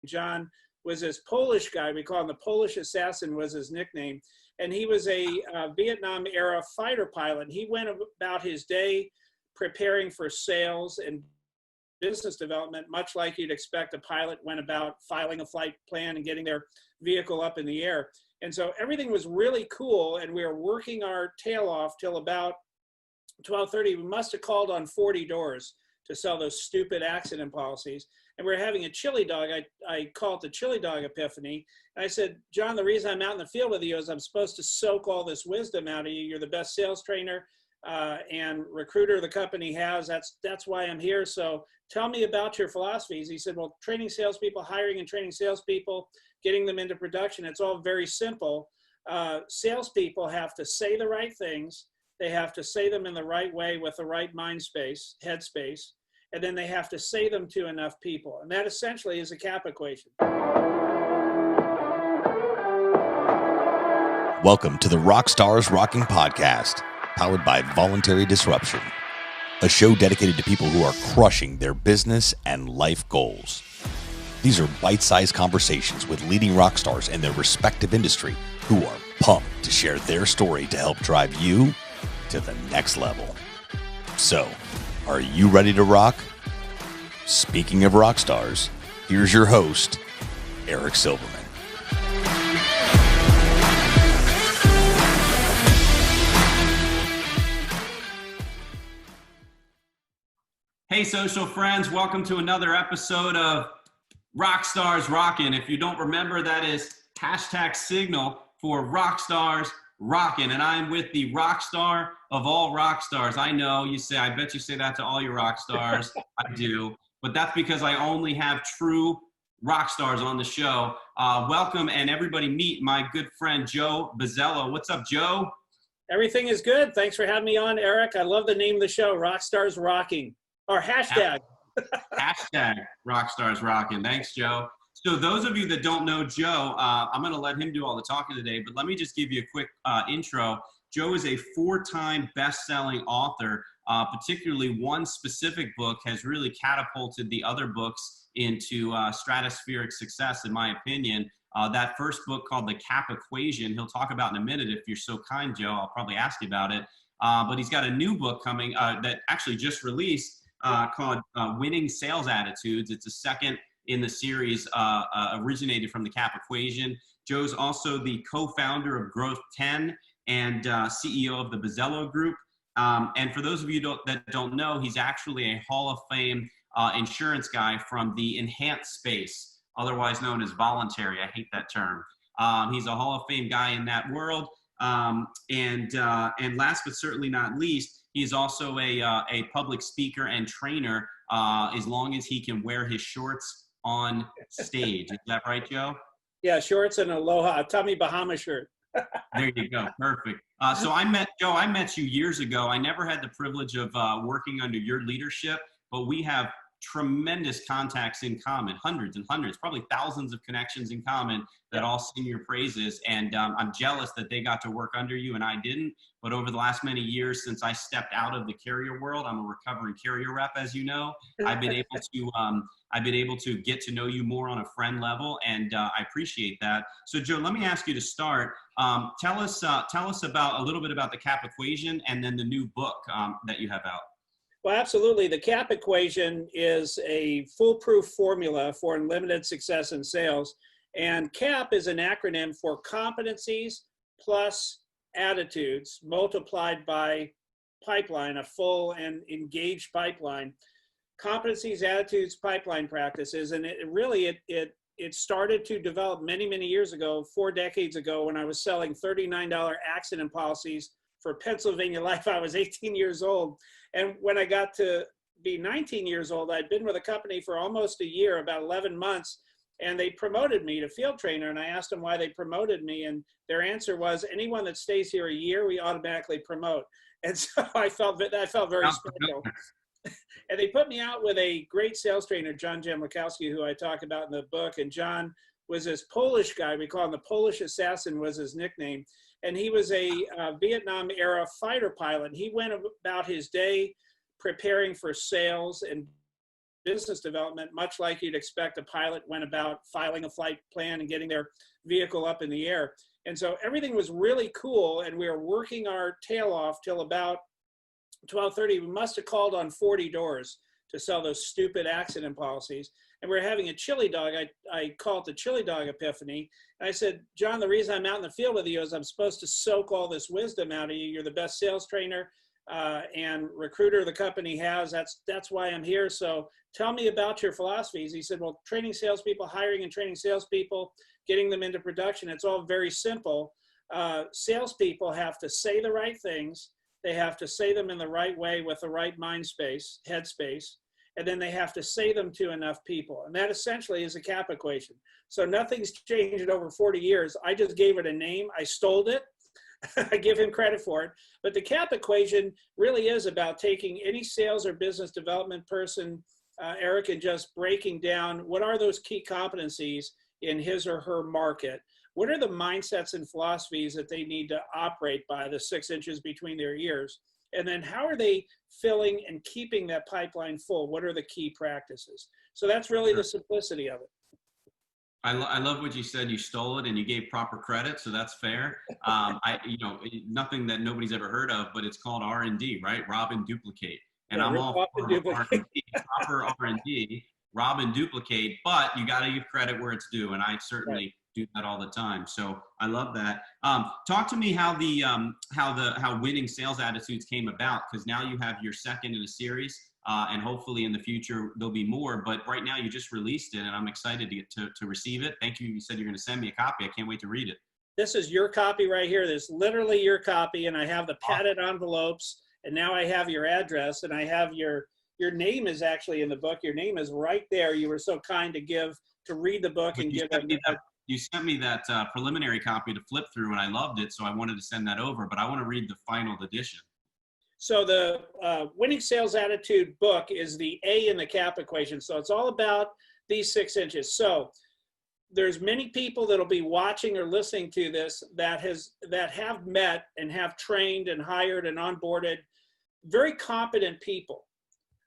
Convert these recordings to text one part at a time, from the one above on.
John was this Polish guy. We call him the Polish assassin was his nickname. And he was a Vietnam era fighter pilot. He went about his day preparing for sales and business development, much like you'd expect a pilot went about filing a flight plan and getting their vehicle up in the air. And so everything was really cool. And we were working our tail off till about 12:30. We must have called on 40 doors to sell those stupid accident policies. And we were having a chili dog. I call it the chili dog epiphany. And I said, John, the reason I'm out in the field with you is I'm supposed to soak all this wisdom out of you. You're the best sales trainer and recruiter the company has. That's why I'm here. So tell me about your philosophies. He said, well, training salespeople, hiring and training salespeople, getting them into production, it's all very simple. Salespeople have to say the right things. They have to say them in the right way with the right mind space, head space, and then they have to say them to enough people. And that essentially is a CAP equation. Welcome to the RockstarsRocking podcast, powered by Voluntary Disruption, a show dedicated to people who are crushing their business and life goals. These are bite-sized conversations with leading rock stars in their respective industry who are pumped to share their story to help drive you to the next level. So, are you ready to rock? Speaking of rock stars, here's your host, Eric Silverman. Hey, social friends, welcome to another episode of RockstarsRocking. If you don't remember, that is hashtag signal for RockstarsRocking. And I'm with the rock star of all rock stars. I know you say, I bet you say that to all your rock stars. I do. But that's because I only have true rock stars on the show. Welcome, and everybody meet my good friend, Joe Buzzello. What's up, Joe? Everything is good. Thanks for having me on, Eric. I love the name of the show, RockstarsRocking. Or hashtag. Hashtag RockstarsRocking. Thanks, Joe. So those of you that don't know Joe, I'm going to let him do all the talking today, but let me just give you a quick intro. Joe is a 4-time best-selling author. Particularly one specific book has really catapulted the other books into stratospheric success, in my opinion. That first book called The CAP Equation, he'll talk about in a minute. If you're so kind, Joe, I'll probably ask you about it. But he's got a new book coming that actually just released called Winning Sales Attitudes. It's a second in the series originated from the CAP Equation. Joe's also the co-founder of Growth 10 and CEO of the Buzzello Group. And for those of you that don't know, he's actually a Hall of Fame insurance guy from the enhanced space, otherwise known as voluntary. I hate that term. He's a Hall of Fame guy in that world. And last but certainly not least, he's also a public speaker and trainer as long as he can wear his shorts on stage. Is that right, Joe? Yeah, shorts and aloha, a Tommy Bahama shirt. There you go. Perfect. So I met you years ago. I never had the privilege of working under your leadership, but we have tremendous contacts in common, hundreds and hundreds, probably thousands of connections in common that all sing your praises. And I'm jealous that they got to work under you and I didn't. But over the last many years, since I stepped out of the carrier world, I'm a recovering carrier rep, as you know. I've been able to get to know you more on a friend level, and I appreciate that. So, Joe, let me ask you to start. Tell us about a little bit about the CAP Equation and then the new book that you have out. Well, absolutely. The CAP Equation is a foolproof formula for unlimited success in sales. And CAP is an acronym for competencies plus attitudes multiplied by pipeline, a full and engaged pipeline. Competencies, attitudes, pipeline practices. And it started to develop many, many years ago, 4 decades ago, when I was selling $39 accident policies for Pennsylvania Life. I was 18 years old. And when I got to be 19 years old, I'd been with a company for almost a year, about 11 months, and they promoted me to field trainer. And I asked them why they promoted me. And their answer was, anyone that stays here a year, we automatically promote. And so I felt very special. And they put me out with a great sales trainer, John Jamlikowski, who I talk about in the book. And John was this Polish guy. We call him the Polish assassin was his nickname. And he was a Vietnam era fighter pilot. He went about his day preparing for sales and business development, much like you'd expect a pilot went about filing a flight plan and getting their vehicle up in the air. And so everything was really cool, and we were working our tail off till about 12:30. We must have called on 40 doors to sell those stupid accident policies. And we were having a chili dog. I call it the chili dog epiphany. And I said, John, the reason I'm out in the field with you is I'm supposed to soak all this wisdom out of you. You're the best sales trainer and recruiter the company has. That's why I'm here. So tell me about your philosophies. He said, well, training salespeople, hiring and training salespeople, getting them into production, it's all very simple. Salespeople have to say the right things. They have to say them in the right way with the right mind space, headspace, and then they have to say them to enough people. And that essentially is a CAP equation. So nothing's changed in over 40 years. I just gave it a name. I stole it. I give him credit for it. But the CAP equation really is about taking any sales or business development person, Eric, and just breaking down what are those key competencies in his or her market. What are the mindsets and philosophies that they need to operate by, the 6 inches between their ears? And then how are they filling and keeping that pipeline full? What are the key practices? So that's really the simplicity of it. I love what you said. You stole it and you gave proper credit, so that's fair. Nothing that nobody's ever heard of, but it's called R&D, right? Rob and duplicate. And I'm all for R&D, proper R&D, rob and duplicate, but you got to give credit where it's due. And I certainly do that all the time. So I love that. Talk to me how winning sales attitudes came about, because now you have your second in a series, and hopefully in the future there'll be more. But right now you just released it, and I'm excited to get to receive it. Thank you. You said you're going to send me a copy. I can't wait to read it. This is your copy right here. This is literally your copy, and I have the padded envelopes, and now I have your address, and I have your name is actually in the book. Your name is right there. You were so kind to read the book and give it. You sent me that preliminary copy to flip through, and I loved it, so I wanted to send that over, but I want to read the final edition. So the Winning Sales Attitude book is the A in the CAP equation. So it's all about these 6 inches. So there's many people that'll be watching or listening to this that have met and have trained and hired and onboarded very competent people.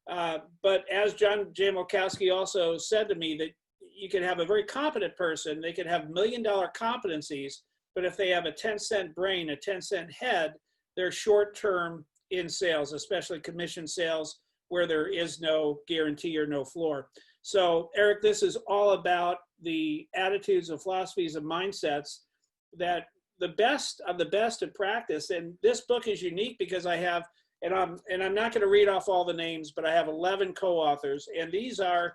But as John J. Mulkowski also said to me, that you can have a very competent person, they could have $1 million competencies, but if they have a 10-cent brain, a 10-cent head, they're short-term in sales, especially commission sales, where there is no guarantee or no floor. So Eric, this is all about the attitudes and philosophies and mindsets that the best of the best in practice. And this book is unique because I have, and I'm not going to read off all the names, but I have 11 co-authors, and these are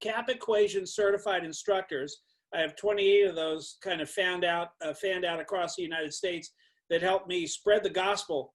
CAP equation certified instructors. I have 28 of those kind of fanned out across the United States that help me spread the gospel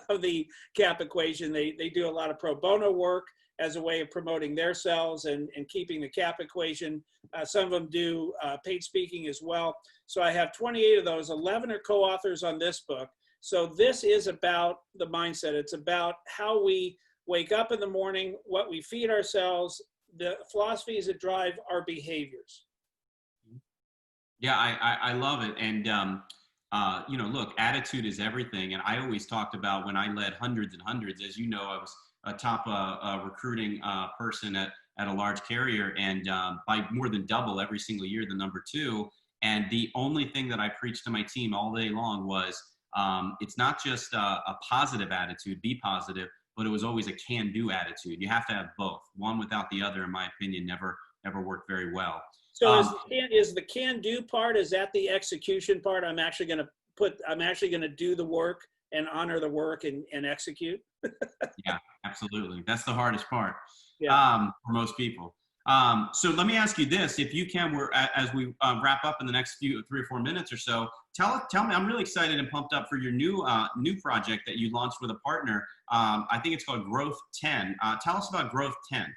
of the CAP equation. They do a lot of pro bono work as a way of promoting their selves and keeping the CAP equation. Some of them do paid speaking as well. So I have 28 of those. 11 are co-authors on this book. So this is about the mindset. It's about how we wake up in the morning, what we feed ourselves, the philosophies that drive our behaviors. Yeah, I love it. And, look, attitude is everything. And I always talked about when I led hundreds and hundreds, as you know, I was a top recruiting person at a large carrier, and by more than double every single year, the number 2. And the only thing that I preached to my team all day long was it's not just a positive attitude, be positive, but it was always a can-do attitude. You have to have both. One without the other, in my opinion, never worked very well. So is the can-do part, is that the execution part? I'm actually going to do the work and honor the work and execute. Yeah, absolutely. That's the hardest part, for most people. So let me ask you this: if you can, as we wrap up in the next 3 or 4 minutes or so, tell me. I'm really excited and pumped up for your new project that you launched with a partner. I think it's called Growth 10. Tell us about Growth 10.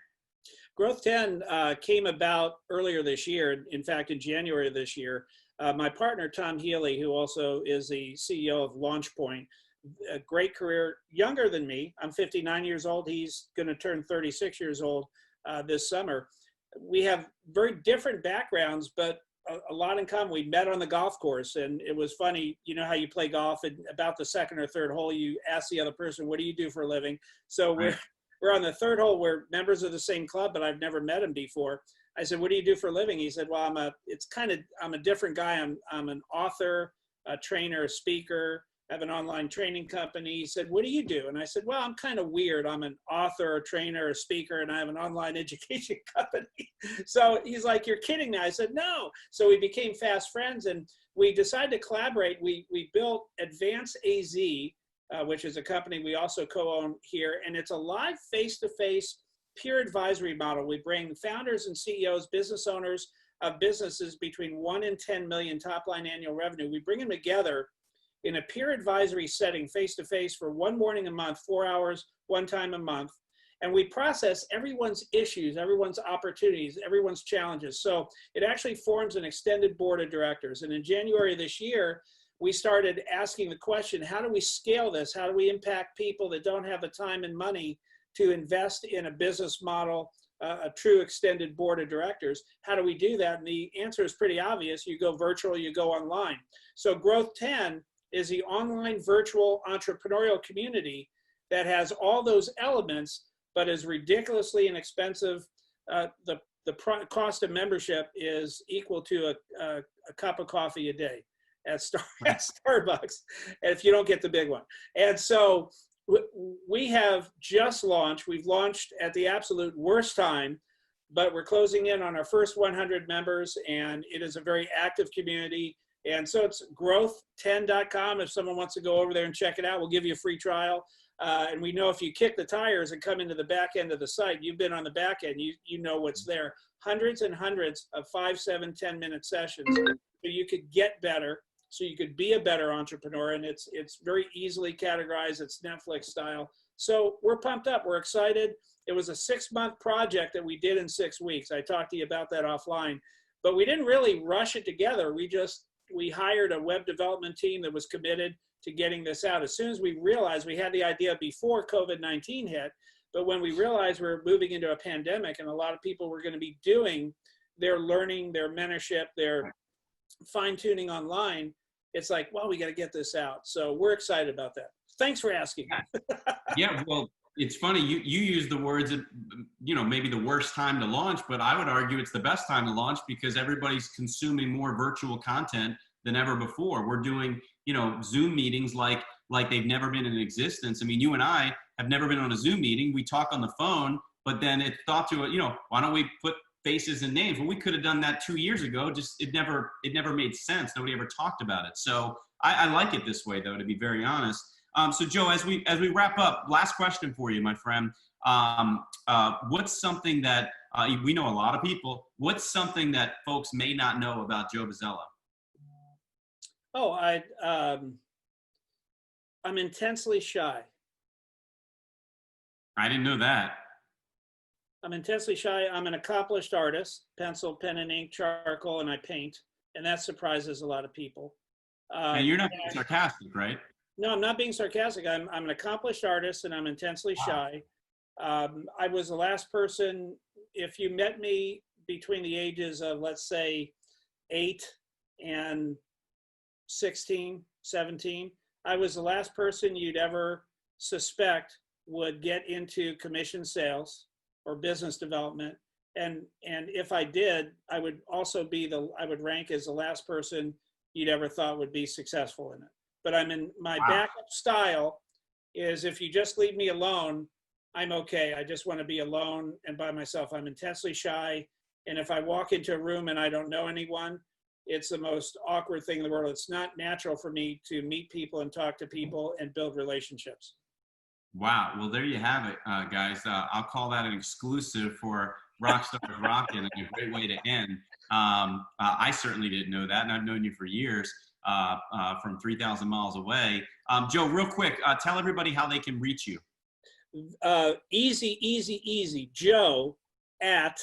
Growth 10 came about earlier this year. In fact, in January of this year, my partner Tom Healy, who also is the CEO of LaunchPoint, a great career, younger than me. I'm 59 years old. He's going to turn 36 years old this summer. We have very different backgrounds, but a lot in common. We met on the golf course, and it was funny. You know how you play golf, and about the second or third hole, you ask the other person, "What do you do for a living?" So we're we're on the third hole. We're members of the same club, but I've never met him before. I said, what do you do for a living? He said, well, I'm a different guy. I'm an author, a trainer, a speaker. I have an online training company. He said, what do you do? And I said, well, I'm kind of weird. I'm an author, a trainer, a speaker, and I have an online education company. So he's like, you're kidding me. I said, no. So we became fast friends, and we decided to collaborate. We built Advance AZ, which is a company we also co-own here. And it's a live face-to-face peer advisory model. We bring founders and CEOs, business owners of businesses between 1 and 10 million top line annual revenue. We bring them together in a peer advisory setting, face-to-face, for one morning a month, 4 hours, one time a month. And we process everyone's issues, everyone's opportunities, everyone's challenges. So it actually forms an extended board of directors. And in January of this year, we started asking the question, how do we scale this? How do we impact people that don't have the time and money to invest in a business model, a true extended board of directors? How do we do that? And the answer is pretty obvious. You go virtual, you go online. So Growth 10 is the online virtual entrepreneurial community that has all those elements, but is ridiculously inexpensive. The cost of membership is equal to a cup of coffee a day at Starbucks, if you don't get the big one. And so we have just launched. We've launched at the absolute worst time, but we're closing in on our first 100 members, and it is a very active community. And so it's growth10.com. If someone wants to go over there and check it out, we'll give you a free trial. And we know if you kick the tires and come into the back end of the site, you've been on the back end, you know what's there. Hundreds and hundreds of 5, 7, 10-minute sessions so you could get better, so you could be a better entrepreneur. And it's very easily categorized. It's Netflix style. So we're pumped up. We're excited. It was a 6-month project that we did in 6 weeks. I talked to you about that offline. But we didn't really rush it together. We hired a web development team that was committed to getting this out. As soon as we realized, we had the idea before COVID-19 hit, but when we realized we were moving into a pandemic and a lot of people were going to be doing their learning, their mentorship, their fine-tuning online, it's like, well, we got to get this out. So we're excited about that. Thanks for asking. Yeah, well, it's funny, you use the words, maybe the worst time to launch, but I would argue it's the best time to launch because everybody's consuming more virtual content than ever before. We're doing, Zoom meetings like they've never been in existence. I mean, you and I have never been on a Zoom meeting. We talk on the phone, but then it's thought to, why don't we put faces and names? Well, we could have done that 2 years ago. Just it never made sense. Nobody ever talked about it. So I like it this way, though, to be very honest. So Joe, as we wrap up, last question for you, my friend. What's something that we know a lot of people? What's something that folks may not know about Joe Buzzello? Oh, I'm intensely shy. I didn't know that. I'm intensely shy. I'm an accomplished artist, pencil, pen and ink, charcoal, and I paint. And that surprises a lot of people. And you're not being sarcastic, right? No, I'm not being sarcastic. I'm an accomplished artist and I'm intensely shy. I was the last person, if you met me between the ages of, let's say, 8 and 16, 17, I was the last person you'd ever suspect would get into commission sales or business development. And if I did, I would also I would rank as the last person you'd ever thought would be successful in it. But I'm in my backup style is if you just leave me alone, I'm okay. I just want to be alone and by myself. I'm intensely shy. And if I walk into a room and I don't know anyone, it's the most awkward thing in the world. It's not natural for me to meet people and talk to people and build relationships. Wow. Well, there you have it, guys. I'll call that an exclusive for Rockstars Rocking, and a great way to end. I certainly didn't know that, and I've known you for years from 3,000 miles away. Joe, real quick, tell everybody how they can reach you. Easy. Joe at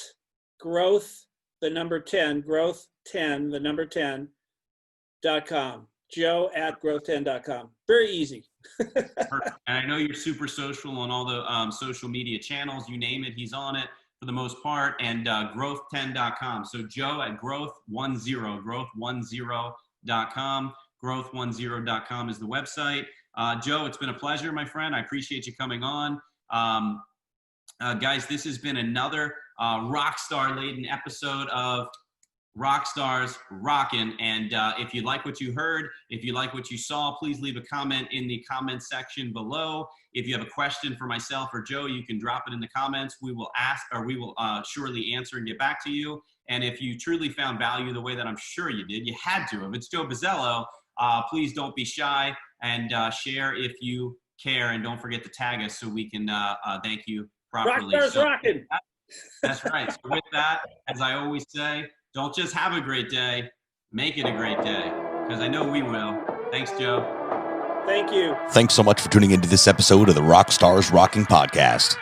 growth, the number 10, growth10, the number 10.com. Joe at growth10.com. Very easy. Perfect. And I know you're super social on all the social media channels. You name it, he's on it for the most part. And growth10.com. So Joe at growth10, growth10.com. Growth10.com is the website. Joe, it's been a pleasure, my friend. I appreciate you coming on. Guys, this has been another rockstar-laden episode of Rockstars Rockin'. And if you like what you heard, if you like what you saw, please leave a comment in the comment section below. If you have a question for myself or Joe, you can drop it in the comments. We will surely answer and get back to you. And if you truly found value the way that I'm sure you did, you had to. If it's Joe Buzzello, please don't be shy and share if you care. And don't forget to tag us so we can thank you properly. Rockstars Rocking. That's right. So with that, as I always say, don't just have a great day, make it a great day, because I know we will. Thanks, Joe. Thank you. Thanks so much for tuning into this episode of the Rockstars Rocking podcast.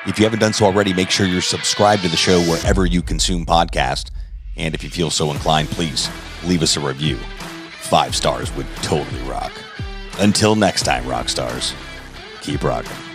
If you haven't done so already, make sure you're subscribed to the show wherever you consume podcasts. And if you feel so inclined, please leave us a review. 5 stars would totally rock. Until next time, Rockstars, keep rocking.